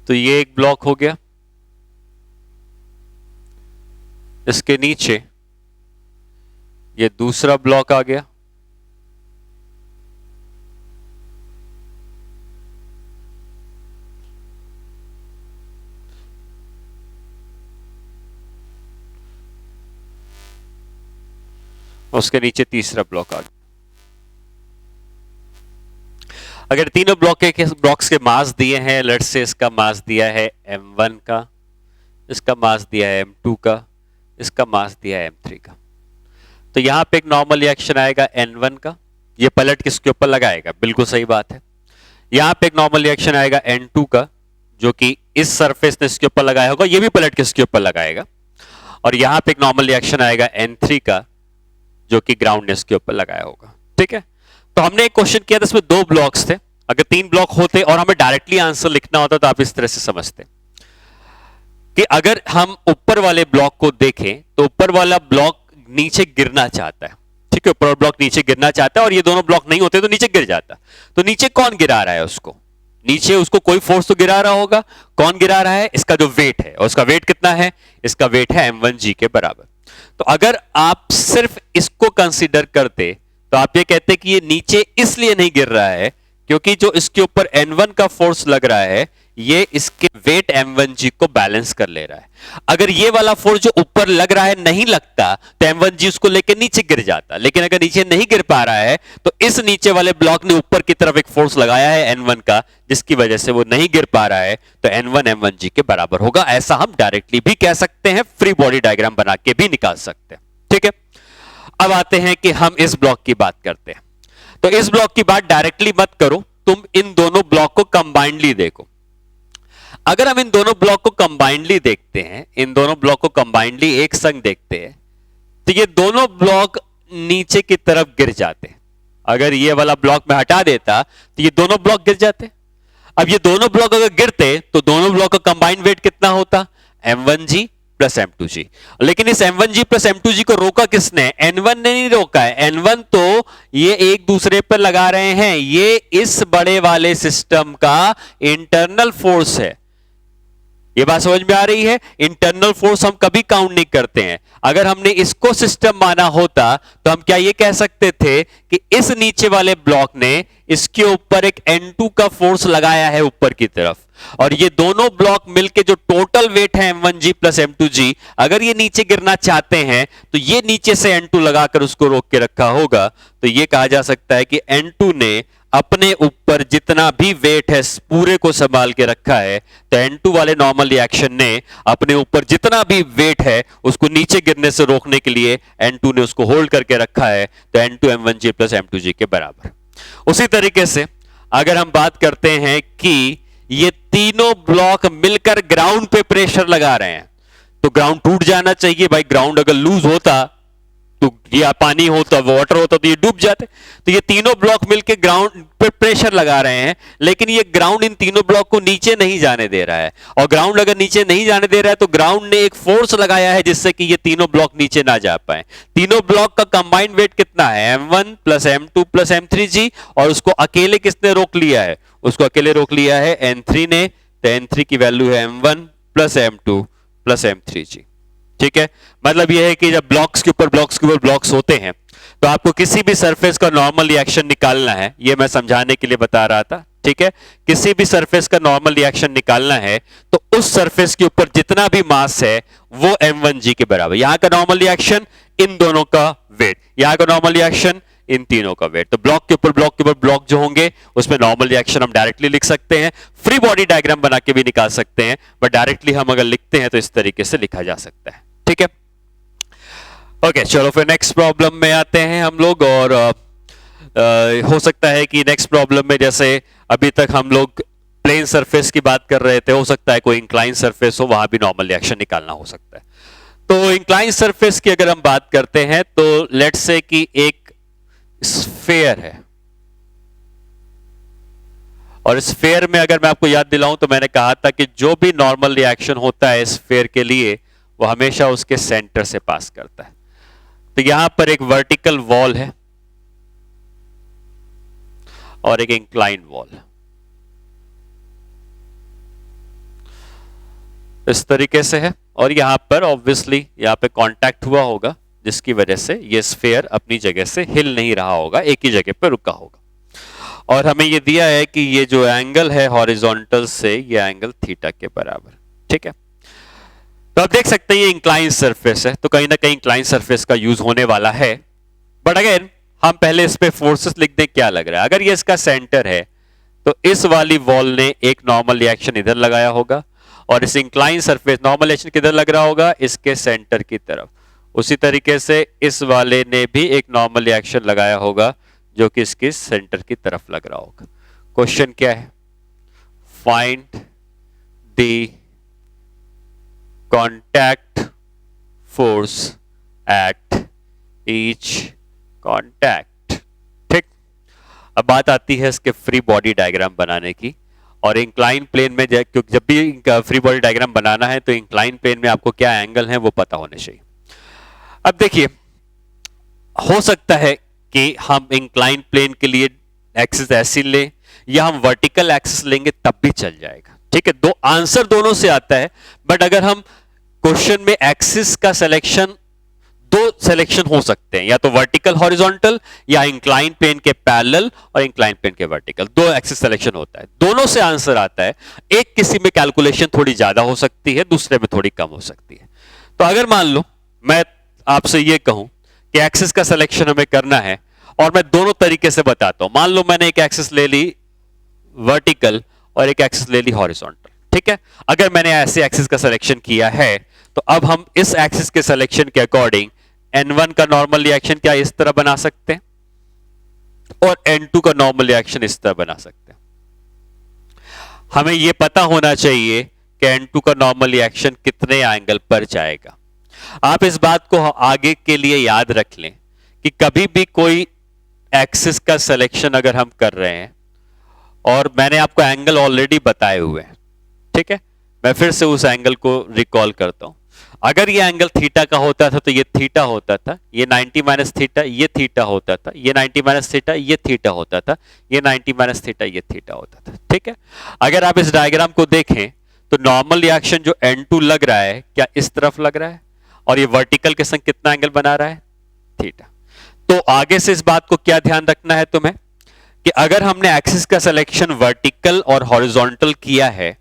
तो ये एक ब्लॉक हो गया, इसके नीचे ये दूसरा ब्लॉक आ गया, उसके नीचे तीसरा ब्लॉक आ गया। अगर तीनों ब्लॉक्स के मास दिए हैं, लेट्स से इसका मास दिया है m1 का, इसका मास दिया है m2 का, इसका मास दिया है m3 का, तो यहां पे एक नॉर्मल रिएक्शन आएगा n1 का, ये पलट किसके ऊपर लगाएगा, बिल्कुल सही बात है। यहां पे एक नॉर्मल रिएक्शन आएगा n2 का, जो कि इस सरफेस ने इसके ऊपर लगाया होगा, ये भी पलट किसके ऊपर लगाएगा। और यहां पे एक नॉर्मल रिएक्शन आएगा n3 का, जो कि ग्राउंड ने इसके ऊपर लगाया होगा। ठीक है, तो हमने एक क्वेश्चन किया था, इसमें 2 ब्लॉक्स थे। अगर 3 ब्लॉक होते और हमें डायरेक्टली आंसर लिखना होता तो आप इस तरह से समझते कि अगर हम ऊपर वाले ब्लॉक को देखें तो ऊपर वाला ब्लॉक नीचे गिरना चाहता है। ठीक है, ऊपर ब्लॉक नीचे गिरना चाहता है और ये दोनों ब्लॉक नहीं होते तो नीचे गिर जाता। तो नीचे कौन गिरा रहा है उसको, नीचे उसको कोई फोर्स तो गिरा रहा होगा। कौन गिरा रहा है, इसका जो वेट है, और उसका वेट कितना है, इसका वेट है m1g के बराबर। तो अगर आप सिर्फ इसको कंसीडर करते तो आप ये कहते कि ये नीचे इसलिए नहीं गिर रहा है क्योंकि जो इसके ऊपर n1 का फोर्स लग रहा है ये इसके वेट m1g को बैलेंस कर ले रहा है। अगर ये वाला फोर्स जो ऊपर लग रहा है नहीं लगता तो m1g उसको लेके नीचे गिर जाता, लेकिन अगर नीचे नहीं गिर पा रहा है तो इस नीचे वाले ब्लॉक ने ऊपर की तरफ एक फोर्स लगाया है n1 का, जिसकी वजह से वो नहीं गिर पा रहा है, तो n1 m1g के बराबर होगा। ऐसा हम डायरेक्टली भी कह सकते हैं, फ्री बॉडी डायग्राम बना के भी निकाल सकते हैं। ठीक है, अब आते हैं कि हम इस ब्लॉक की बात करते हैं। तो इस ब्लॉक की बात डायरेक्टली मत करो, तुम इन दोनों ब्लॉक को कंबाइंडली देखो। अगर हम इन दोनों ब्लॉक को कंबाइंडली देखते हैं, इन दोनों ब्लॉक को कंबाइंडली एक संग देखते हैं, तो ये दोनों ब्लॉक नीचे की तरफ गिर जाते हैं। अगर ये वाला ब्लॉक में हटा देता तो ये दोनों ब्लॉक गिर जाते। अब ये दोनों ब्लॉक अगर गिरते तो दोनों ब्लॉक का कंबाइंड वेट कितना होता, m1g प्लस m2g। लेकिन इस m1g प्लस m2g को रोका किसने, n1 ने नहीं रोका है। n1 तो ये एक दूसरे पर लगा रहे हैं, ये इस बड़े वाले सिस्टम का इंटरनल फोर्स है। ये बात समझ में आ रही है, इंटरनल फोर्स हम कभी काउंट नहीं करते हैं। अगर हमने इसको सिस्टम माना होता तो हम क्या ये कह सकते थे कि इस नीचे वाले ब्लॉक ने इसके ऊपर एक n2 का फोर्स लगाया है ऊपर की तरफ, और ये दोनों ब्लॉक मिलके जो टोटल वेट है m1g प्लस m2g, अगर ये नीचे गिरना चाहते हैं तो ये नीचे से n2 लगाकर उसको रोक के रखा होगा। तो ये कहा जा सकता है कि n2 ने अपने ऊपर जितना भी वेट है पूरे को संभाल के रखा है, तो n2 वाले नॉर्मल रिएक्शन ने अपने ऊपर जितना भी वेट है उसको नीचे गिरने से रोकने के लिए n2 ने उसको होल्ड करके रखा है, तो n2 m1g प्लस m2g के बराबर। उसी तरीके से अगर हम बात करते हैं कि ये तीनों ब्लॉक मिलकर ग्राउंड पे प्रेशर लगा रहे हैं, तो ग्राउंड टूट जाना चाहिए भाई। ग्राउंड अगर लूज होता तो ये पानी होता, वाटर होता तो ये डूब जाते। तो ये तीनों ब्लॉक मिलकर ग्राउंड पे प्रेशर लगा रहे हैं, लेकिन ये ग्राउंड इन तीनों ब्लॉक को नीचे नहीं जाने दे रहा है। और ग्राउंड अगर नीचे नहीं जाने दे रहा है तो ग्राउंड ने एक फोर्स लगाया है जिससे कि ये तीनों ब्लॉक नीचे ना जा पाए। तीनों ब्लॉक का कंबाइंड वेट कितना है, m1 plus m2 plus m3g, और उसको अकेले किसने रोक लिया है, उसको अकेले रोक लिया है n3 ने। तो n3 की वैल्यू है m1 plus m2 plus m3g। ठीक है, मतलब यह है कि जब ब्लॉक्स के ऊपर ब्लॉक्स होते हैं तो आपको किसी भी सरफेस का नॉर्मल रिएक्शन निकालना है, यह मैं समझाने के लिए बता रहा था। ठीक है, किसी भी सरफेस का नॉर्मल रिएक्शन निकालना है तो उस सरफेस के ऊपर जितना भी मास है वो m1g के बराबर। यहां का नॉर्मल रिएक्शन इन दोनों का वेट, यहां का नॉर्मल रिएक्शन इन तीनों का वेट। तो ब्लॉक के ऊपर ब्लॉक जो होंगे उसमें नॉर्मल रिएक्शन हम डायरेक्टली लिख सकते हैं, फ्री बॉडी डायग्राम बना के भी निकाल सकते हैं, बट डायरेक्टली हम अगर लिखते हैं तो इस तरीके से लिखा जा सकता है। ठीक है, ओके, चलो फिर नेक्स्ट प्रॉब्लम में आते हैं हम लोग। और हो सकता है कि नेक्स्ट प्रॉब्लम में, जैसे अभी तक हम लोग प्लेन सरफेस की बात कर रहे थे, हो सकता है कोई इंक्लाइन सरफेस हो, वहां भी नॉर्मल रिएक्शन निकालना हो सकता है। तो इंक्लाइन सरफेस की अगर हम बात करते हैं तो लेट्स से कि एक स्फेयर है, और स्फेयर में अगर मैं आपको याद दिलाऊं तो मैंने कहा था कि जो भी नॉर्मल रिएक्शन होता है स्फेयर के लिए वो हमेशा उसके सेंटर से पास करता है। तो यहां पर एक वर्टिकल वॉल है और एक इंक्लाइन वॉल है। इस तरीके से है, और यहाँ पर ऑब्वियसली यहाँ पे कांटेक्ट हुआ होगा जिसकी वजह से ये स्फीयर अपनी जगह से हिल नहीं रहा होगा, एक ही जगह पर रुका होगा। और हमें ये दिया है कि ये जो एंगल है हॉरिजॉन्टल से, ये एंगल थीटा के बराबर, ठीक है। तो आप देख सकते हैं ये इंक्लाइन सरफेस है, तो कहीं ना कहीं इंक्लाइन सरफेस का यूज होने वाला है। बट अगेन हम पहले इस पे फोर्सेस लिख दें, क्या लग रहा है। अगर ये इसका सेंटर है तो इस वाली वॉल ने एक नॉर्मल रिएक्शन इधर लगाया होगा, और इस इंक्लाइन सरफेस नॉर्मल रिएक्शन किधर लग रहा होगा, इसके सेंटर की तरफ। उसी तरीके से इस वाले ने भी एक नॉर्मल रिएक्शन लगाया होगा जो कि इसके सेंटर की तरफ लग रहा होगा। क्वेश्चन क्या है, find the contact force at each contact. ठीक, अब बात आती है इसके फ्री बॉडी डायग्राम बनाने की। और इंक्लाइन प्लेन में क्योंकि जब भी फ्री बॉडी डायग्राम बनाना है तो इंक्लाइन प्लेन में आपको क्या एंगल है वो पता होने चाहिए। अब देखिए, हो सकता है कि हम इंक्लाइन प्लेन के लिए एक्सिस ऐसी लें या हम वर्टिकल एक्सिस लेंगे तब भी चल जाएगा, ठीक है। दो आंसर दोनों से आता है, बट अगर हम क्वेश्चन में एक्सिस का सिलेक्शन, दो सिलेक्शन हो सकते हैं, या तो वर्टिकल हॉरिजॉन्टल या इंक्लाइन प्लेन के पैरेलल और इंक्लाइन प्लेन के वर्टिकल, दो एक्सिस सिलेक्शन होता है, दोनों से आंसर आता है। एक किसी में कैलकुलेशन थोड़ी ज्यादा हो सकती है, दूसरे में थोड़ी कम हो सकती है। तो अगर मान लो मैं आपसे ये कहूं कि एक्सिस का सिलेक्शन हमें करना है और मैं दोनों तरीके से बताता हूं। मान लो मैंने एक एक्सिस ले ली वर्टिकल और एक एक्सिस ले ली हॉरिजॉन्टल, ठीक है। अगर मैंने ऐसे एक्सिस का सिलेक्शन किया है तो अब हम इस एक्सिस के सिलेक्शन के अकॉर्डिंग N1 का नॉर्मल रिएक्शन क्या इस तरह बना सकते हैं और N2 का नॉर्मल रिएक्शन इस तरह बना सकते हैं। हमें यह पता होना चाहिए कि N2 का नॉर्मल रिएक्शन कितने एंगल पर जाएगा। आप इस बात को आगे के लिए याद रख लें कि कभी भी कोई एक्सिस का सिलेक्शन अगर हम कर रहे हैं, और मैंने आपको एंगल ऑलरेडी बताए हुए हैं, ठीक है, मैं फिर से उस एंगल को रिकॉल करता हूं। अगर ये एंगल थीटा का होता था तो ये थीटा होता था, ये 90 माइनस थीटा, ये थीटा होता था, ये 90 माइनस थीटा, ये थीटा होता था, ये 90 माइनस थीटा, ये थीटा होता था, ठीक है। अगर आप इस डायग्राम को देखें तो नॉर्मल रिएक्शन जो N2 लग रहा है क्या इस तरफ लग रहा है, और ये वर्टिकल के संग कितना एंगल बना रहा है, थीटा। तो आगे से इस बात को क्या ध्यान रखना है तुम्हें कि अगर हमने एक्सिस का सिलेक्शन वर्टिकल और हॉरिजॉन्टल किया है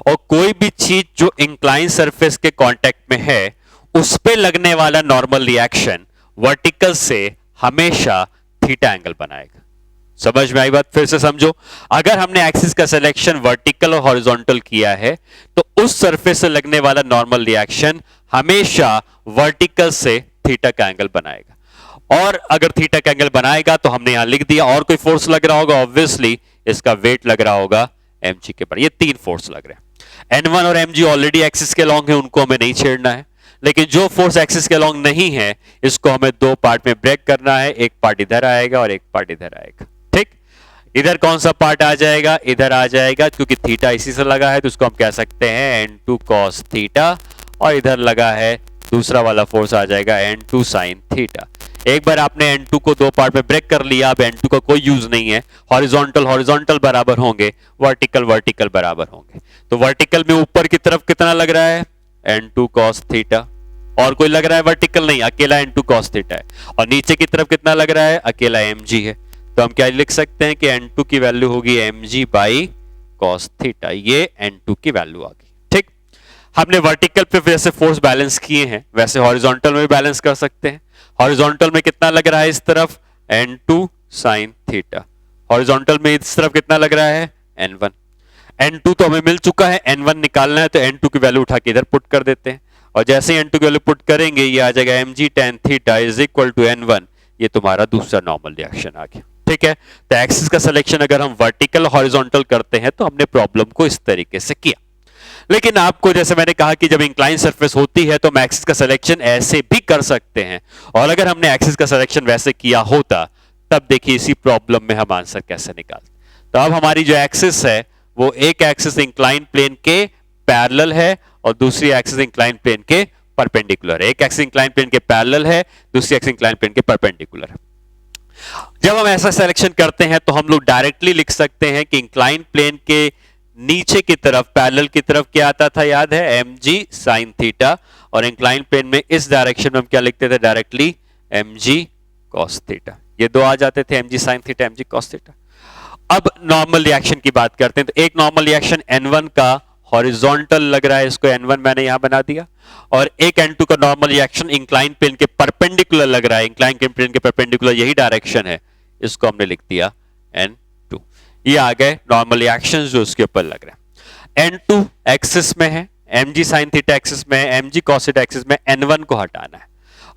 और कोई भी चीज जो इंक्लाइन सरफेस के कांटेक्ट में है उस पे लगने वाला नॉर्मल रिएक्शन वर्टिकल से हमेशा थीटा एंगल बनाएगा। समझ में आई बात? फिर से समझो, अगर हमने एक्सिस का सिलेक्शन वर्टिकल और हॉरिजॉन्टल किया है तो उस सरफेस से लगने वाला नॉर्मल रिएक्शन हमेशा वर्टिकल से थीटा का एंगल बनाएगा। और अगर थीटा का एंगल बनाएगा तो हमने यहां लिख दिया, और कोई फोर्स लग रहा होगा, ऑब्वियसली इसका वेट लग रहा होगा mg के पर। ये तीन फोर्स लग रहे हैं, N1 और mg ऑलरेडी एक्सिस के लॉन्ग है, उनको हमें नहीं छेड़ना है। लेकिन जो फोर्स एक्सिस के लॉन्ग नहीं है इसको हमें दो पार्ट में ब्रेक करना है, एक पार्ट इधर आएगा और एक पार्ट इधर आएगा, ठीक। इधर कौन सा पार्ट आ जाएगा, इधर आ जाएगा, क्योंकि थीटा इसी से लगा है तो उसको हम कह सकते हैं N2 cos थीटा, और इधर लगा है दूसरा वाला फोर्स आ जाएगा N2 sin थीटा। एक बार आपने N2 को दो पार्ट में ब्रेक कर लिया, अब N2 का कोई यूज नहीं है। हॉरिजॉन्टल हॉरिजॉन्टल बराबर होंगे, वर्टिकल वर्टिकल बराबर होंगे। तो वर्टिकल में ऊपर की तरफ कितना लग रहा है, N2 cos थीटा, और कोई लग रहा है वर्टिकल नहीं, अकेला N2 cos थीटा है। और नीचे की तरफ कितना लग रहा है, अकेला mg है। तो हम क्या लिख सकते हैं कि N2 की वैल्यू होगी mg बाई cos थीटा, ये N2 की वैल्यू आ गई, ठीक। हमने वर्टिकल पे जैसे फोर्स बैलेंस किए हैं वैसे हॉरिजॉन्टल में भी बैलेंस कर सकते हैं। हॉरिजॉन्टल में कितना लग रहा है इस तरफ, N2 sin थीटा, हॉरिजॉन्टल में इस तरफ कितना लग रहा है, N1। N2 तो हमें मिल चुका है, N1 निकालना है तो N2 की वैल्यू उठा के इधर पुट कर देते हैं, और जैसे ही N2 की वैल्यू पुट करेंगे ये आ जाएगा mg tan theta is equal to N1। ये तुम्हारा दूसरा नॉर्मल रिएक्शन आ गया, ठीक है। तो एक्सिस का सिलेक्शन अगर हम वर्टिकल हॉरिजॉन्टल करते हैं तो हमने प्रॉब्लम को इस तरीके से किया। लेकिन आपको जैसे मैंने कहा कि जब इंक्लाइन सरफेस होती है तो हम एक्सिस का सिलेक्शन ऐसे भी कर सकते हैं, और अगर हमने एक्सिस का सिलेक्शन वैसे किया होता तब देखिए इसी प्रॉब्लम में हम आंसर कैसे निकालते। तो अब हमारी जो एक्सिस है वो एक एक्सिस इंक्लाइन प्लेन के पैरेलल है और दूसरी एक्सिस इंक्लाइन प्लेन के परपेंडिकुलर है। एक एक्सिस इंक्लाइन प्लेन के पैरेलल है, दूसरी एक्सिस इंक्लाइन प्लेन के परपेंडिकुलर है। जब हम ऐसा सिलेक्शन करते हैं तो हम लोग डायरेक्टली लिख सकते हैं कि इंक्लाइन प्लेन के नीचे की तरफ पैरेलल की तरफ क्या आता था याद है, एम जी साइन थीटा, और इंक्लाइन प्लेन में इस डायरेक्शन में हम क्या लिखते थे directly, M G cos theta. ये दो आ जाते थे, M G sine theta, M G cos theta. अब नॉर्मल रिएक्शन की बात करते हैं। तो एक नॉर्मल रिएक्शन N1 का हॉरिजॉन्टल लग रहा है, इसको N1 मैंने यहां बना दिया, और एक N2 का नॉर्मल रिएक्शन इंक्लाइन प्लेन के परपेंडिकुलर लग रहा है, इंक्लाइन प्लेन के परपेंडिकुलर यही डायरेक्शन है, इसको हमने लिख दिया N2। ये आ गए नॉर्मल रिएक्शंस जो उसके ऊपर लग रहे हैं। N2 एक्सिस में है, mg sin थीटा एक्सिस में है, mg cos थीटा एक्सिस में, N1 को हटाना है।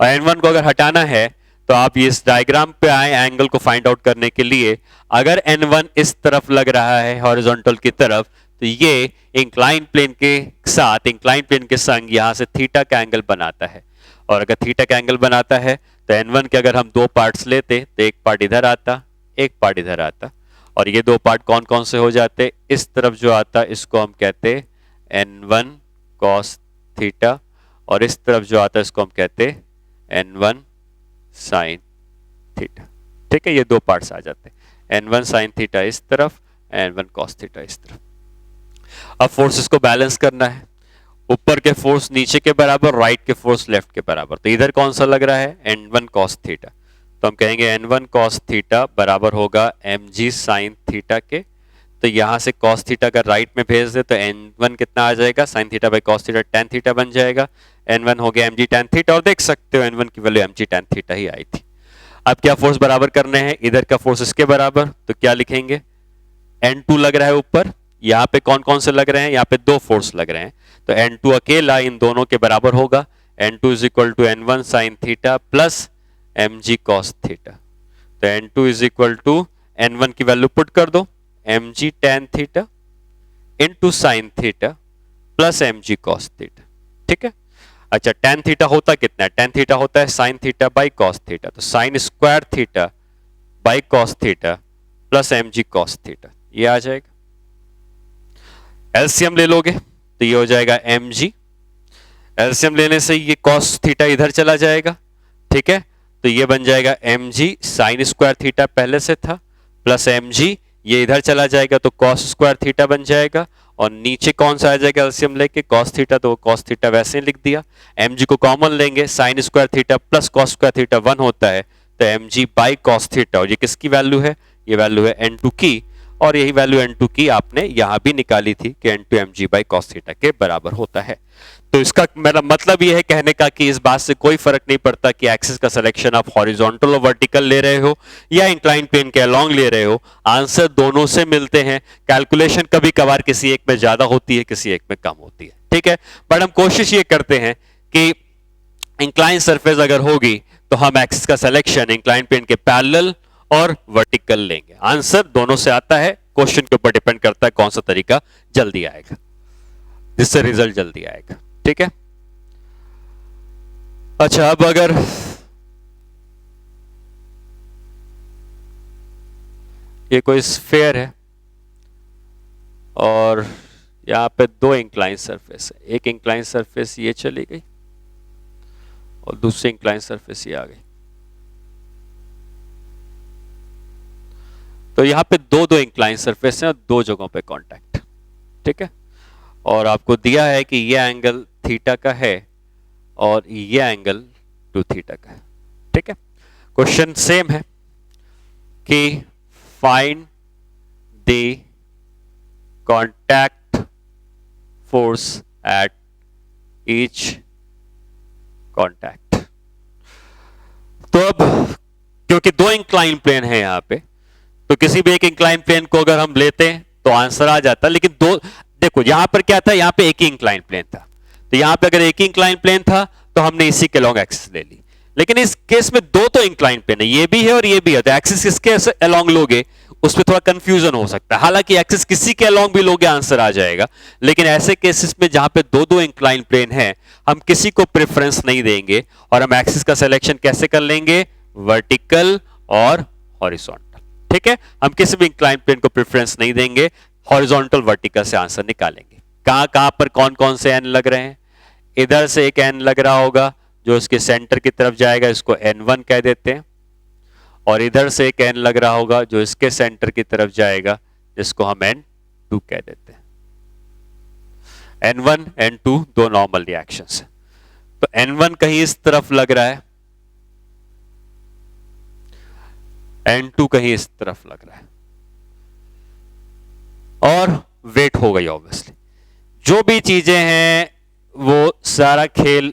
और N1 को अगर हटाना है तो आप ये इस डायग्राम पे आए एंगल को फाइंड आउट करने के लिए। अगर N1 इस तरफ लग रहा है हॉरिजॉन्टल की तरफ, तो ये इंक्लाइन प्लेन के साथ, इंक्लाइन प्लेन के संग यहां से थीटा का एंगल बनाता है। और अगर थीटा का एंगल बनाता है तो N1 के अगर हम दो पार्ट्स लेते तो एक पार्ट इधर आता, एक पार्ट इधर आता, और ये दो पार्ट कौन कौन से हो जाते, इस तरफ जो आता इसको हम कहते N1 cos थीटा, और इस तरफ जो आता है इसको हम कहते N1 sin थीटा। ठीक है, ये दो पार्ट्स आ जाते हैं, N1 sin थीटा इस तरफ, N1 cos थीटा इस तरफ। अब फोर्सेस को बैलेंस करना है, ऊपर के फोर्स नीचे के बराबर, राइट के फोर्स लेफ्ट के बराबर। तो इधर कौन सा लग रहा है, N1 cos थीटा, तो हम कहेंगे N1 cos थीटा बराबर होगा mg sin थीटा के। तो यहां से cos थीटा का राइट में भेज दे तो N1 कितना आ जाएगा, sin theta by cos theta tan theta बन जाएगा। N1 हो गया mg tan थीटा, और देख सकते हो N1 की वैल्यू mg tan थीटा ही आई थी। अब क्या फोर्स बराबर करने हैं, इधर का फोर्स इसके बराबर, तो क्या लिखेंगे, N2 लग रहा है ऊपर, यहाँ पे कौन कौन से लग रहे हैं, यहाँ पे दो फोर्स लग रहे हैं, तो N2 अकेला इन दोनों के बराबर होगा। N2 is equal to N1 sin theta plus mg cos theta. तो N2 is equal to N1 की वैल्यू पुट कर दो, mg tan theta into sine theta plus mg cos theta. ठीक है, अच्छा tan थीटा होता कितना है, tan थीटा होता है sine theta by cos theta, तो sine square theta by cos theta plus mg cos theta, ये आ जाएगा। एलसीएम ले लोगे तो ये हो जाएगा mg, एलसीएम लेने से ये cos थीटा इधर चला जाएगा। ठीक है, तो ये बन जाएगा mg साइन स्क्वायर थीटा पहले से था, प्लस mg ये इधर चला जाएगा तो cos स्क्वायर थीटा बन जाएगा, और नीचे कौन सा आ जाएगा एलसीएम लेके, cos थीटा, तो cos थीटा वैसे ही लिख दिया। mg को कॉमन लेंगे, sign square theta plus cos square theta 1 होता है, तो mg बाई cos थीटा, और ये किसकी वैल्यू है, ये वैल्यू है N2 की, और यही वैल्यू N2 की आपने यहां भी निकाली थी कि N2 mg by cos theta के बराबर होता है। तो इसका मेरा मतलब यह है कहने का कि इस बात से कोई फर्क नहीं पड़ता कि एक्सिस का सिलेक्शन आप हॉरिजॉन्टल और वर्टिकल ले रहे हो या इंक्लाइन प्लेन के अलोंग ले रहे हो, आंसर दोनों से मिलते हैं। कैलकुलेशन कभी कभार किसी एक में ज्यादा होती है, किसी एक में कम होती है। ठीक है, बट हम कोशिश ये करते हैं कि इंक्लाइन सरफेस अगर होगी तो हम एक्सिस का सिलेक्शन इंक्लाइन प्लेन के पैरेलल और वर्टिकल लेंगे। आंसर दोनों से आता है, क्वेश्चन के ऊपर डिपेंड करता है कौन सा तरीका जल्दी आएगा, जिससे रिजल्ट जल्दी आएगा। ठीक है, अच्छा अब अगर ये कोई स्फेयर है और यहां पे दो इंक्लाइन सरफेस है, एक इंक्लाइन सरफेस ये चली गई और दूसरी इंक्लाइन सरफेस ये आ गई, तो यहां पे दो इंक्लाइन सरफेस हैं और दो जगहों पे कांटेक्ट। ठीक है, और आपको दिया है कि ये एंगल थीटा का है और ये एंगल 2 थीटा का है। ठीक है, क्वेश्चन सेम है कि find the contact force at each contact. तो अब क्योंकि दो इंक्लाइन प्लेन है यहां पे, तो किसी भी एक इंक्लाइन प्लेन को अगर हम लेते हैं तो आंसर आ जाता, लेकिन दो देखो यहां पर क्या था, यहां पे एक ही इंक्लाइन प्लेन था, तो यहां पे अगर एक ही इंक्लाइन प्लेन था तो हमने इसी के लॉन्ग एक्सिस ले ली। लेकिन इस केस में दो तो इंक्लाइन प्लेन है, ये भी है और ये भी है, तो एक्सिस किसके अलोंग लोगे उस पर थोड़ा कंफ्यूजन हो सकता है। हालांकि एक्सिस किसी के अलोंग भी लोगे आंसर आ जाएगा, लेकिन ऐसे केसेस में जहां पे दो इंक्लाइन प्लेन है हम किसी को प्रेफरेंस नहीं देंगे और हम एक्सिस का सिलेक्शन कैसे कर लेंगे, वर्टिकल और हॉरिजॉन्टल। ठीक है, हम किसी भी इंक्लाइन प्लेन को प्रेफरेंस नहीं देंगे, हॉरिजॉन्टल वर्टिकल से आंसर निकालेंगे। कहां कहां पर कौन कौन से एन लग रहे हैं, इधर से एक एन लग रहा होगा जो इसके सेंटर की तरफ जाएगा, इसको N1 कह देते हैं, और इधर से एक एन लग रहा होगा जो इसके सेंटर की तरफ जाएगा, जिसको हम N2 कह देते हैं। N1 N2 दो नॉर्मल रिएक्शंस है, तो N1 कहीं इस तरफ लग रहा है, N2 कहीं इस तरफ लग रहा है, और वेट हो गई ऑब्वियसली। जो भी चीजें हैं वो सारा खेल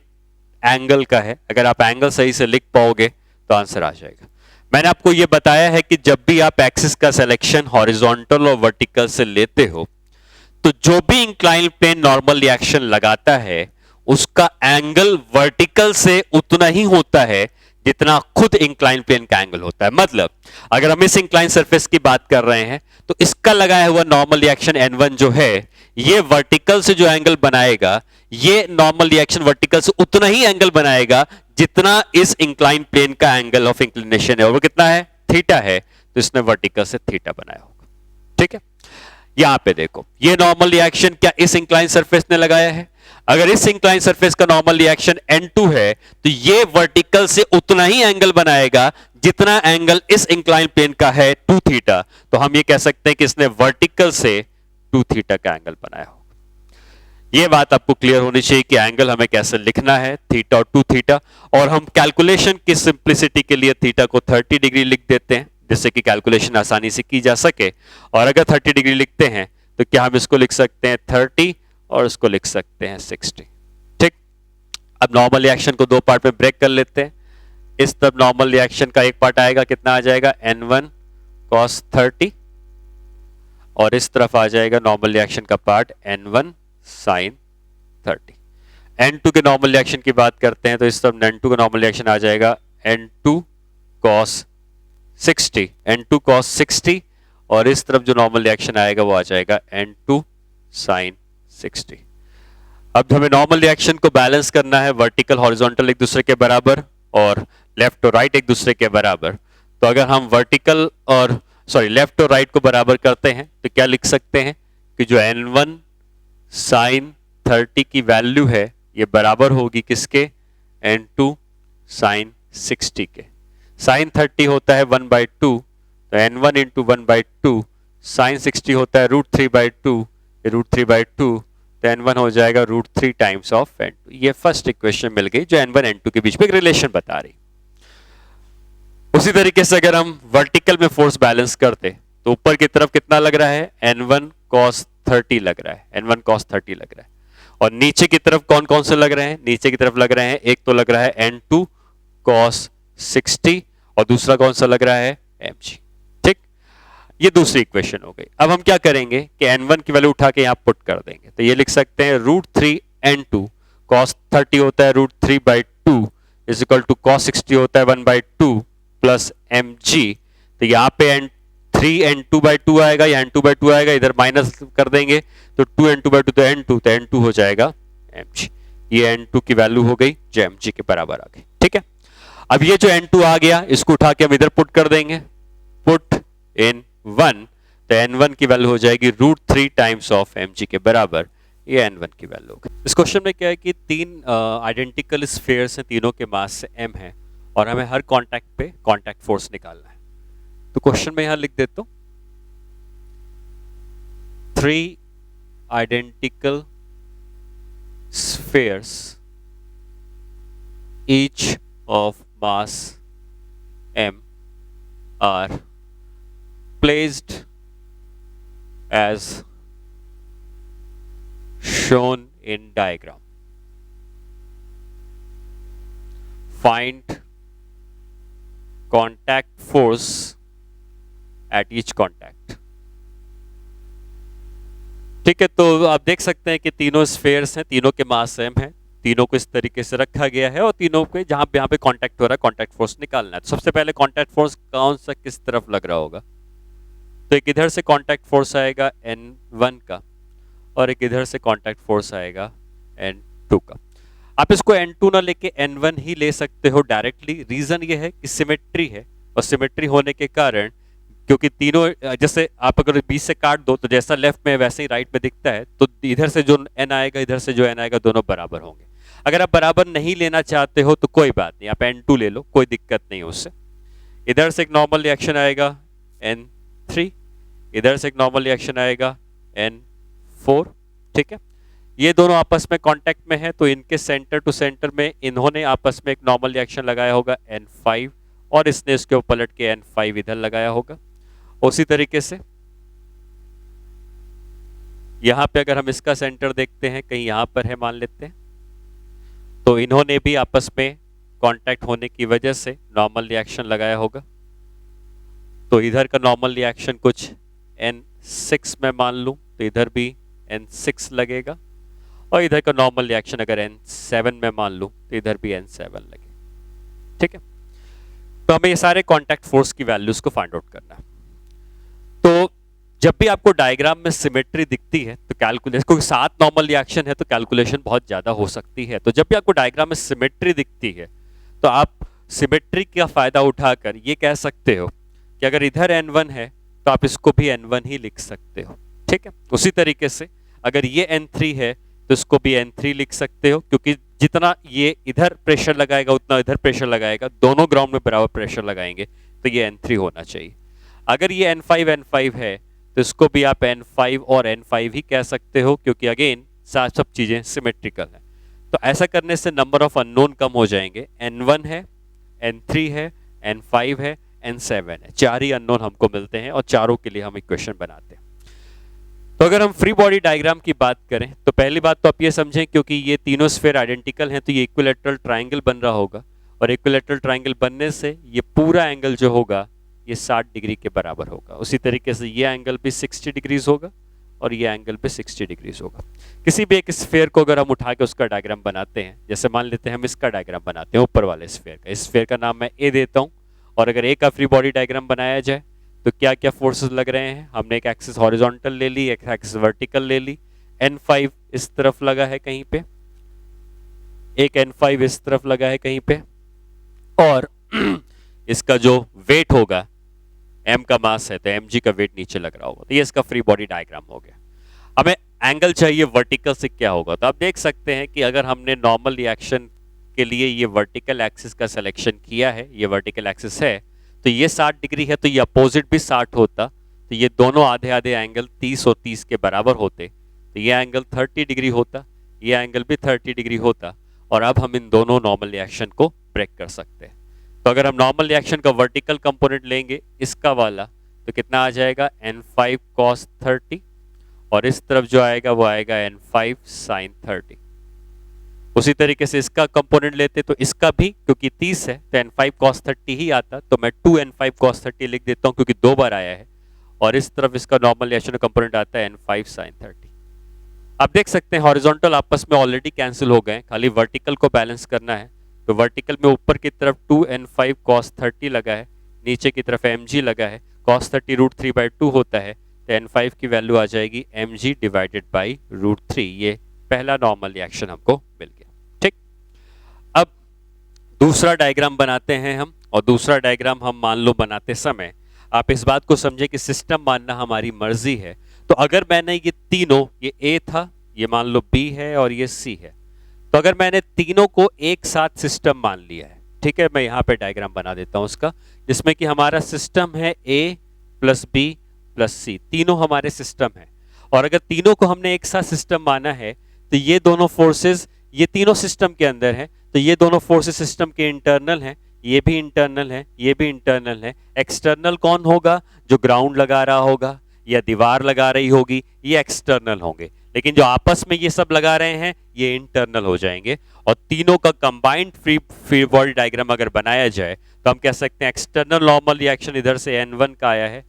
एंगल का है। अगर आप एंगल सही से लिख पाओगे तो आंसर आ जाएगा। मैंने आपको यह बताया है कि जब भी आप एक्सिस का सिलेक्शन हॉरिजॉन्टल और वर्टिकल से लेते हो तो जो भी इंक्लाइन प्लेन नॉर्मल रिएक्शन लगाता है उसका एंगल वर्टिकल से उतना ही होता है जितना खुद इंक्लाइन प्लेन का एंगल होता है। मतलब अगर हम इस इंक्लाइन सरफेस की बात कर रहे हैं तो इसका लगाया हुआ नॉर्मल रिएक्शन N1 जो है ये वर्टिकल से जो एंगल बनाएगा, ये नॉर्मल रिएक्शन वर्टिकल से उतना ही एंगल बनाएगा जितना इस इंक्लाइन प्लेन का एंगल ऑफ इंक्लिनेशन है, और वो कितना है, थीटा है, तो इसने वर्टिकल से थीटा बनाया होगा। ठीक है, यहां पे देखो ये नॉर्मल रिएक्शन क्या इस इंक्लाइन सरफेस ने लगाया है। अगर इस इंक्लाइन सरफेस का नॉर्मल रिएक्शन N2 है तो ये वर्टिकल से उतना ही एंगल बनाएगा जितना एंगल इस इंक्लाइन प्लेन का है 2 थीटा। तो हम ये कह सकते हैं कि इसने वर्टिकल से 2 थीटा का एंगल बनाया होगा। ये बात आपको क्लियर होनी चाहिए कि एंगल हमें कैसे लिखना है, थीटा और 2 थीटा। और हम कैलकुलेशन की सिंप्लिसिटी के लिए थीटा को 30 डिग्री लिख देते हैं जिससे कि कैलकुलेशन आसानी से की जा सके। और अगर 30 डिग्री लिखते हैं तो क्या हम इसको लिख सकते हैं 30 और इसको लिख सकते हैं 60। ठीक, अब नॉर्मल रिएक्शन को दो पार्ट में ब्रेक कर लेते हैं। इस तरफ नॉर्मल रिएक्शन का एक पार्ट आएगा, कितना आ जाएगा, N1 cos 30, और इस तरफ आ जाएगा नॉर्मल रिएक्शन का पार्ट N1 sin 30। N2 के नॉर्मल रिएक्शन की बात करते हैं तो इस तरफ N2 का नॉर्मल रिएक्शन आ जाएगा N2 cos 60, N2 cos 60, और इस तरफ जो नॉर्मल रिएक्शन आएगा वो आ जाएगा N2 sin 60। अब हमें नॉर्मल रिएक्शन को बैलेंस करना है, वर्टिकल हॉरिजॉन्टल एक दूसरे के बराबर और लेफ्ट और राइट एक दूसरे के बराबर। तो अगर हम वर्टिकल और लेफ्ट और राइट को बराबर करते हैं तो क्या लिख सकते हैं कि जो N1 sin 30 की वैल्यू है ये बराबर होगी किसके, N2 sin 60 के। sin 30 होता है 1/2, तो N1 इंटू 1/2, sin 60 होता है √3/2, √3/2, तो N1 हो जाएगा √3 टाइम्स ऑफ N2। ये फर्स्ट इक्वेशन मिल गई जो N1 N2 के बीच में एक रिलेशन बता रही। उसी तरीके से अगर हम वर्टिकल में फोर्स बैलेंस करते तो ऊपर की तरफ कितना लग रहा है, N1 cos 30 लग रहा है, N1 cos 30 लग रहा है। और नीचे की तरफ कौन कौन से लग रहे हैं, नीचे की तरफ लग रहे हैं, एक तो लग रहा है N2 cos 60 और दूसरा कौन सा लग रहा है, mg। ठीक, ये दूसरी इक्वेशन हो गई। अब हम क्या करेंगे कि N1 की वैल्यू उठा के यहां पुट कर देंगे, तो ये लिख सकते हैं √3 N2 cos 30 होता है √3/2 इज इक्वल टू cos 60 होता है 1/2 प्लस mg। तो यहाँ पे 3 N2/2 आएगा या N2/2 आएगा, इधर माइनस कर देंगे तो 2 N2/2 तो N2, तो N2 हो जाएगा mg। ये N2 की वैल्यू हो गई जो mg के बराबर आ गई। ठीक है, अब ये जो N2 आ गया इसको उठा के हम इधर पुट कर देंगे, पुट इन 1, तो N1 की वैल्यू हो जाएगी √3 टाइम्स ऑफ mg के बराबर, ये N1 की वैल्यू हो गई। इस क्वेश्चन में क्या है कि तीन आइडेंटिकल स्फीयर्स हैं, तीनों के मास से m है और हमें हर कांटेक्ट पे कांटेक्ट फोर्स निकालना है। तो क्वेश्चन में यहां लिख देता हूं 3 identical spheres each of mass m are placed as shown in diagram. Find contact force at each contact. ठीक है, तो आप देख सकते हैं कि तीनों स्फेयर्स हैं, तीनों के मास सेम है, तीनों को इस तरीके से रखा गया है और तीनों के जहां पे यहाँ पे कांटेक्ट हो रहा है कांटेक्ट फोर्स निकालना है। तो सबसे पहले कांटेक्ट फोर्स कौन सा किस तरफ लग रहा होगा, तो एक इधर से कांटेक्ट फोर्स आएगा N1 का और एक इधर से कांटेक्ट फोर्स आएगा N2 का। आप इसको N2 ना लेके N1 ही ले सकते हो डायरेक्टली। रीजन ये है कि सिमेट्री है और सिमेट्री होने के कारण, क्योंकि तीनों जैसे आप अगर बीच से काट दो तो जैसा लेफ्ट में वैसे ही राइट में दिखता है, तो इधर से जो n आएगा इधर से जो n आएगा दोनों बराबर होंगे। अगर आप बराबर नहीं लेना चाहते हो तो कोई बात नहीं, आप N2 ले लो, कोई दिक्कत नहीं है उससे। इधर से एक नॉर्मल रिएक्शन आएगा N3, इधर से एक नॉर्मल रिएक्शन आएगा N4। ठीक है, ये दोनों आपस में कांटेक्ट में है, तो इनके सेंटर टू सेंटर में इन्होंने आपस में एक नॉर्मल रिएक्शन लगाया होगा N5, और इसने इसके ऊपर पलट के N5 इधर लगाया होगा। उसी तरीके से यहां पे अगर हम इसका सेंटर देखते हैं, कहीं यहां पर है मान लेते हैं, तो इन्होंने भी आपस में कांटेक्ट होने की वजह से नॉर्मल रिएक्शन लगाया होगा। तो इधर का नॉर्मल रिएक्शन कुछ N6 में मान लूं तो इधर भी N6 लगेगा, और इधर का नॉर्मल रिएक्शन अगर N7 में मान लूं तो इधर भी N7 लगे। ठीक है, तो हमें ये सारे कांटेक्ट फोर्स की वैल्यूज को फाइंड आउट करना है। तो जब भी आपको डायग्राम में सिमेट्री दिखती है तो कैलकुलेशन, क्योंकि 7 नॉर्मल रिएक्शन है तो कैलकुलेशन बहुत ज्यादा हो सकती है, तो जब भी आपको डायग्राम में सिमेट्री दिखती है तो आप सिमेट्री का फायदा उठाकर ये कह सकते हो कि अगर इधर N1 है तो आप इसको भी N1 ही लिख सकते हो। ठीक है, उसी तरीके से अगर ये N3 है तो इसको भी N3 लिख सकते हो, क्योंकि जितना ये इधर प्रेशर लगाएगा उतना इधर प्रेशर लगाएगा, दोनों ग्राउंड में बराबर प्रेशर लगाएंगे, तो ये N3 होना चाहिए। अगर ये N5 है तो इसको भी आप N5 और N5 ही कह सकते हो, क्योंकि अगेन सब चीजें सिमेट्रिकल है। तो ऐसा करने से नंबर ऑफ अननोन कम हो जाएंगे। N1 है, N3 है, N5 है, N7 है, 4 ही अननोन हमको मिलते हैं और चारों के लिए हम इक्वेशन बनाते हैं। तो अगर हम फ्री बॉडी डायग्राम की बात करें तो पहली बात तो आप ये समझें, क्योंकि ये तीनों स्फीयर आइडेंटिकल हैं तो ये इक्विलैटरल ट्रायंगल बन रहा होगा, और इक्विलैटरल ट्रायंगल बनने से ये पूरा एंगल जो होगा ये 60 डिग्री के बराबर होगा। उसी तरीके से ये एंगल भी 60 डिग्रीज होगा और ये एंगल भी 60 डिग्रीज होगा। किसी भी एक स्फीयर को अगर हम उठा के उसका डायग्राम बनाते हैं, जैसे मान लेते हैं हम इसका डायग्राम बनाते हैं ऊपर वाले स्फीयर का, इस स्फीयर का नाम मैं ए देता हूं, और अगर ए का फ्री बॉडी डायग्राम बनाया जाए तो क्या क्या फोर्सेस लग रहे हैं, हमने एक एक्सिस हॉरिजॉन्टल ले ली, एक एक्सिस वर्टिकल ले ली, N5 इस तरफ लगा है कहीं पे, एक N5 इस तरफ लगा है कहीं पे, और इसका जो वेट होगा m का मास है तो mg का वेट नीचे लग रहा होगा। तो ये इसका फ्री बॉडी डायग्राम हो गया। हमें एंगल चाहिए वर्टिकल से क्या होगा, तो आप देख सकते हैं कि अगर हमने नॉर्मल रिएक्शन के लिए ये वर्टिकल एक्सिस का सिलेक्शन किया है, ये वर्टिकल एक्सिस है, तो ये 60 डिग्री है तो ये अपोजिट भी 60 होता, तो ये दोनों आधे आधे एंगल 30 और 30 के बराबर होते, तो ये एंगल 30 डिग्री होता, ये एंगल भी 30 डिग्री होता, और अब हम इन दोनों नॉर्मल रिएक्शन को ब्रेक कर सकते हैं। तो अगर हम नॉर्मल रिएक्शन का वर्टिकल कंपोनेंट लेंगे इसका वाला तो कितना आ जाएगा N5 cos 30, और इस तरफ जो आएगा वो आएगा N5 sin 30। उसी तरीके से इसका कंपोनेंट लेते तो इसका भी, क्योंकि 30 है तो N5 cos 30 ही आता, तो मैं 2N5 cos 30 लिख देता हूं क्योंकि 2 बार आया है, और इस तरफ इसका नॉर्मल रिएक्शन कंपोनेंट आता है N5 sin 30। आप देख सकते हैं हॉरिजॉन्टल आपस में ऑलरेडी कैंसिल हो गए, खाली वर्टिकल को बैलेंस करना है। तो वर्टिकल में ऊपर की तरफ 2N5 cos 30 लगा है, नीचे की तरफ mg लगा है, cos 30 √3/2 होता है, तो N5 की वैल्यू आ जाएगी mg डिवाइडेड बाई √3। ये पहला नॉर्मल रिएक्शन हमको मिल गया। ठीक, अब दूसरा डायग्राम बनाते हैं हम, और दूसरा डायग्राम हम मान लो बनाते समय आप इस बात को समझे कि सिस्टम मानना हमारी मर्जी है। तो अगर मैंने ये तीनों, ये A था, ये मान लो B है और ये C है, तो अगर मैंने तीनों को एक साथ सिस्टम मान लिया है, ठीक है, मैं यहाँ पे डायग्राम बना देता हूँ उसका, जिसमें कि हमारा सिस्टम है A + B + C, तीनों हमारे सिस्टम है, और अगर तीनों को हमने एक साथ सिस्टम माना है तो ये दोनों फोर्सेस, ये तीनों सिस्टम के अंदर है, तो ये दोनों फोर्सेस सिस्टम के इंटरनल हैं, ये भी इंटरनल है, ये भी इंटरनल है। एक्सटर्नल कौन होगा, जो ग्राउंड लगा रहा होगा या दीवार लगा रही होगी, ये एक्सटर्नल होंगे, लेकिन जो आपस में ये सब लगा रहे हैं ये इंटरनल हो जाएंगे। और तीनों का कंबाइंड फ्री बॉडी डायग्राम अगर बनाया जाए तो हम कह सकते हैं एक्सटर्नल नॉर्मल रिएक्शन इधर से N1 का आया है,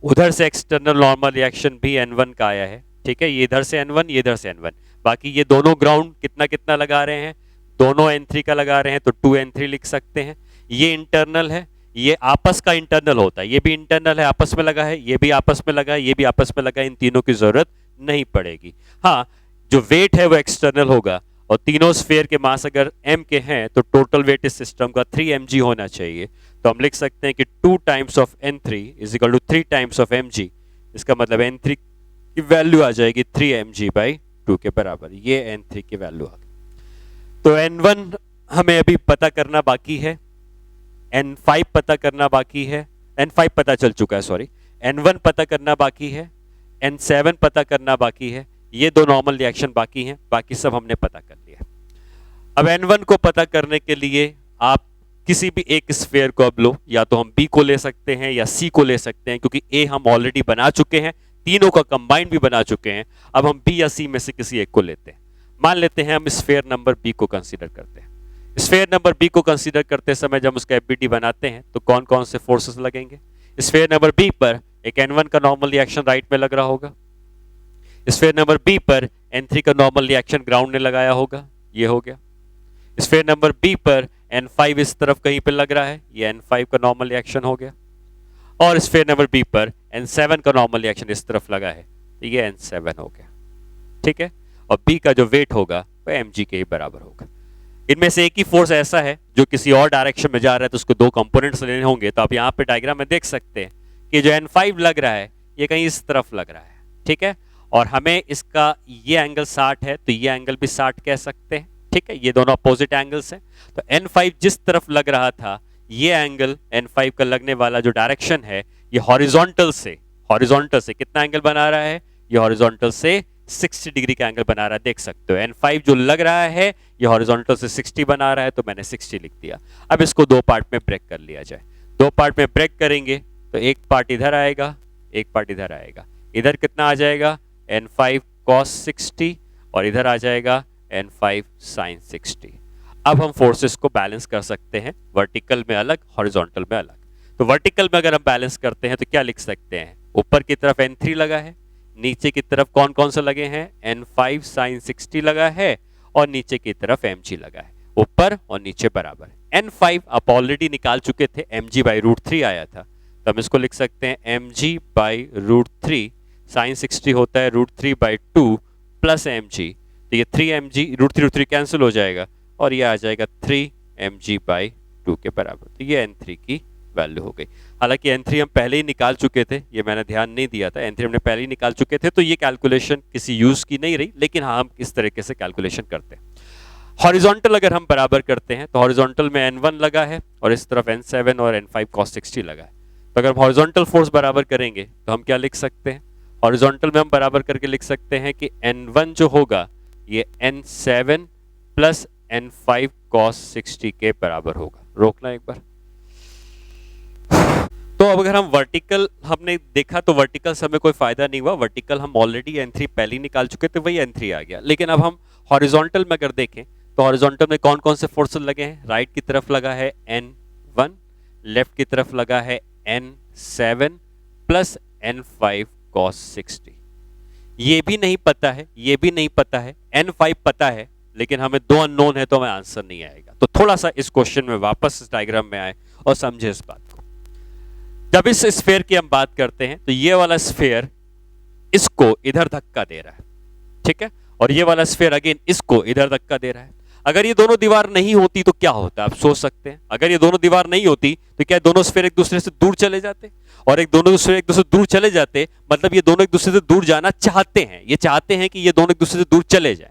उधर से एक्सटर्नल नॉर्मल रिएक्शन भी N1 का आया है, ठीक है, ये इधर से N1, ये इधर से N1, बाकी ये दोनों ग्राउंड कितना कितना लगा रहे हैं, दोनों N3 का लगा रहे हैं, तो 2N3 लिख सकते हैं। ये इंटरनल है, ये आपस का इंटरनल होता है, ये भी इंटरनल है, आपस में लगा है, ये भी आपस में लगा है, ये भी आपस में लगा है, इन तीनों की जरूरत नहीं पड़ेगी। हाँ, जो वेट है वो एक्सटर्नल होगा, और तीनों स्फीयर के मास अगर m के हैं तो टोटल वेट इस सिस्टम का 3 mg होना चाहिए। तो हम लिख सकते हैं कि 2 times of N3 is equal to 3 times of mg, इसका मतलब N3 की वैल्यू आ जाएगी 3 mg/2 के बराबर, ये N3 की वैल्यू आ गई। तो N1 हमें अभी पता करना बाकी है, N5 पता करना बाकी है, N5 पता चल चुका है, सॉरी, N1 पता करना बाकी है, N7 पता करना बाकी है, ये दो नॉर्मल रिएक्शन बाकी हैं, बाकी सब हमने पता कर लिया। अब N1 को पता करने के लिए आप किसी भी एक स्फीयर को अब लो, या तो हम B को ले सकते हैं या C को ले सकते हैं, क्योंकि A हम ऑलरेडी बना चुके हैं, तीनों का कंबाइंड भी बना चुके हैं। अब हम B या C में से किसी एक को लेते हैं। मान लेते हैं हम स्फीयर नंबर B को कंसीडर करते हैं। स्फीयर नंबर B को कंसीडर करते समय जब उसका FBD बनाते हैं तो कौन कौन से फोर्सेस लगेंगे? स्फीयर नंबर B पर एक N1 का नॉर्मल रिएक्शन राइट में लग रहा होगा, स्फीयर नंबर B पर N3 का नॉर्मल रिएक्शन ग्राउंड ने लगाया होगा, ये हो गया। स्फीयर नंबर B पर N5 इस तरफ कहीं पे लग रहा है, ये N5 का नॉर्मल रिएक्शन हो गया। और स्फीयर नंबर B पर N7 का नॉर्मल रिएक्शन इस तरफ लगा है, तो ये N7 हो गया, ठीक है। और B का जो वेट होगा वो mg के ही बराबर होगा। इनमें से एक ही फोर्स ऐसा है जो किसी और डायरेक्शन में जा रहा है, तो उसको दो कंपोनेंट्स लेने होंगे। तो आप यहाँ पे डायग्राम में देख सकते हैं कि जो N5 लग रहा है ये कहीं इस तरफ लग रहा है, ठीक है। और हमें इसका ये एंगल 60 है, तो ये एंगल भी 60 कह सकते हैं, ठीक है। ये दोनों अपोजिट एंगल्स हैं। तो N5 जिस तरफ लग रहा था, ये एंगल N5 का लगने वाला जो डायरेक्शन है, ये हॉरिजॉन्टल से कितना एंगल बना रहा है? ये हॉरिजॉन्टल से 60 डिग्री का एंगल बना रहा है, देख सकते हो। N5 जो लग रहा है ये हॉरिजॉन्टल से 60 बना रहा है, तो मैंने 60 लिख दिया। अब इसको दो पार्ट में ब्रेक कर लिया जाए। दो पार्ट में ब्रेक करेंगे तो एक पार्ट इधर आएगा, एक पार्ट इधर आएगा। इधर कितना आ जाएगा? N5 cos 60 और इधर आ जाएगा N5 sin 60। अब हम फोर्सेस को बैलेंस कर सकते हैं, वर्टिकल में अलग, हॉरिजॉन्टल में अलग। तो वर्टिकल में अगर हम बैलेंस करते हैं तो क्या लिख सकते हैं? ऊपर की तरफ N3 लगा है, नीचे की तरफ कौन कौन से लगे हैं? N5 sin 60 लगा है और नीचे की तरफ mg लगा है, ऊपर और नीचे बराबर। N5 आप ऑलरेडी निकाल चुके थे, mg/√3 आया था, तो हम इसको लिख सकते हैं mg/√3 sin 60 होता है √3/2 प्लस mg, तो ये 3mg √3 कैंसिल हो जाएगा और ये आ जाएगा 3mg/2 के बराबर। तो ये N3 की वैल्यू हो गई। हालांकि N3 हम पहले ही निकाल चुके थे, ये मैंने ध्यान नहीं दिया था, N3 हमने पहले ही निकाल चुके थे, तो ये कैलकुलेशन किसी यूज की नहीं रही, लेकिन हाँ हम इस तरीके से कैलकुलेशन करते हैं। हॉरिजॉन्टल अगर हम बराबर करते हैं तो हॉरिजॉन्टल में N1 लगा है और इस तरफ N7 और N5 cos 60 लगा है। तो अगर हम हॉरिजॉन्टल फोर्स बराबर करेंगे तो हम क्या लिख सकते हैं? हॉरिजॉन्टल में हम बराबर करके लिख सकते हैं कि N1 जो होगा ये N7 प्लस N5 cos 60 के बराबर होगा। रोकना एक बार। तो अब अगर हम वर्टिकल हमने देखा तो वर्टिकल से हमें कोई फायदा नहीं हुआ, वर्टिकल हम ऑलरेडी N3 पहले ही निकाल चुके थे, वही N3 आ गया। लेकिन अब हम हॉरिजॉन्टल में अगर देखें तो हॉरिजॉन्टल में कौन कौन से फोर्सेस लगे हैं? राइट की तरफ लगा है N1, लेफ्ट की तरफ लगा है N7 प्लस N5 cos 60। ये भी नहीं पता है, ये भी नहीं पता है, N5 पता है, लेकिन हमें दो अननोन है तो हमें आंसर नहीं आएगा। तो थोड़ा सा इस क्वेश्चन में वापस इस डायग्राम में आए और समझे इस बात को। जब इस स्फीयर की हम बात करते हैं तो ये वाला स्फीयर इसको इधर धक्का दे रहा है, ठीक है, और ये वाला स्फीयर अगेन इसको इधर धक्का दे रहा है। अगर ये दोनों दीवार नहीं होती तो क्या होता? आप सोच सकते हैं, अगर ये दोनों दीवार नहीं होती तो क्या दोनों स्फीयर एक दूसरे से दूर चले जाते? और एक दूसरे दूर चले जाते मतलब ये दोनों एक दूसरे से दूर जाना चाहते हैं, ये चाहते हैं कि ये दोनों एक दूसरे से दूर चले जाएं।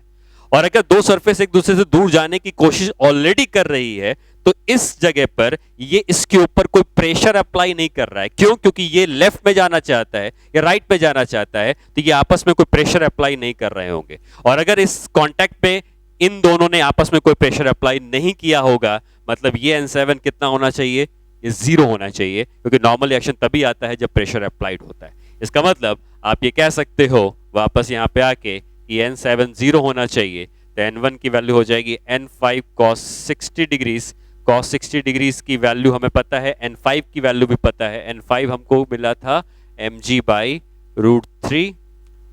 और अगर दो सरफेस एक दूसरे से दूर जाने की कोशिश ऑलरेडी कर रही है तो इस जगह पर ये इसके ऊपर कोई प्रेशर अप्लाई नहीं कर रहा है। क्यों? क्योंकि ये लेफ्ट में जाना चाहता है या राइट में जाना चाहता है, तो ये आपस में कोई प्रेशर अप्लाई नहीं कर रहे होंगे। और अगर इस कांटेक्ट पे इन दोनों ने आपस में कोई प्रेशर अप्लाई नहीं किया होगा, मतलब ये N7 कितना होना चाहिए? ये 0 होना चाहिए, क्योंकि नॉर्मल रिएक्शन तभी आता है जब प्रेशर अप्लाइड होता है। इसका मतलब आप ये कह सकते हो वापस यहाँ पे आके कि N7 0 होना चाहिए, तो N1 की वैल्यू हो जाएगी N5 cos 60 degrees. cos 60 degrees की वैल्यू हमें पता है, N5 की वैल्यू भी पता है। N5 हमको मिला था mg/√3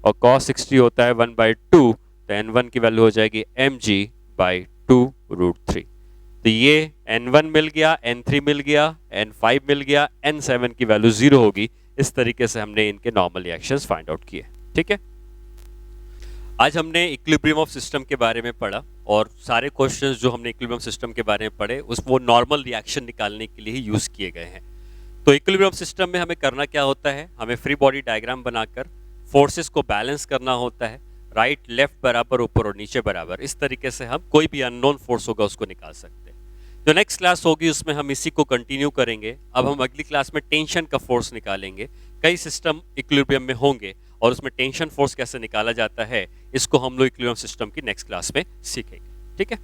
और cos 60 होता है 1/2, तो N1 की वैल्यू हो जाएगी mg/2√3। तो ये N1 मिल गया, N3 मिल गया, N5 मिल गया, N7 की वैल्यू 0 होगी। इस तरीके से हमने इनके नॉर्मल रिएक्शंस फाइंड आउट किए, ठीक है। आज हमने इक्विलिब्रियम ऑफ सिस्टम के बारे में पढ़ा और सारे क्वेश्चंस जो हमने इक्विलिब्रियम सिस्टम के बारे में पढ़े उस वो नॉर्मल रिएक्शन निकालने के लिए ही यूज किए गए हैं। तो इक्विलिब्रियम सिस्टम में हमें करना क्या होता है? हमें फ्री बॉडी डायग्राम बनाकर फोर्सेस को बैलेंस करना होता है, राइट लेफ्ट बराबर, ऊपर और नीचे बराबर। इस तरीके से हम कोई भी अननोन फोर्स होगा उसको निकाल सकते हैं। जो नेक्स्ट क्लास होगी उसमें हम इसी को कंटिन्यू करेंगे। अब हम अगली क्लास में टेंशन का फोर्स निकालेंगे। कई सिस्टम इक्विलिब्रियम में होंगे और उसमें टेंशन फोर्स कैसे निकाला जाता है, इसको हम लोग इक्विलिब्रियम सिस्टम की नेक्स्ट क्लास में सीखेंगे। ठीक है।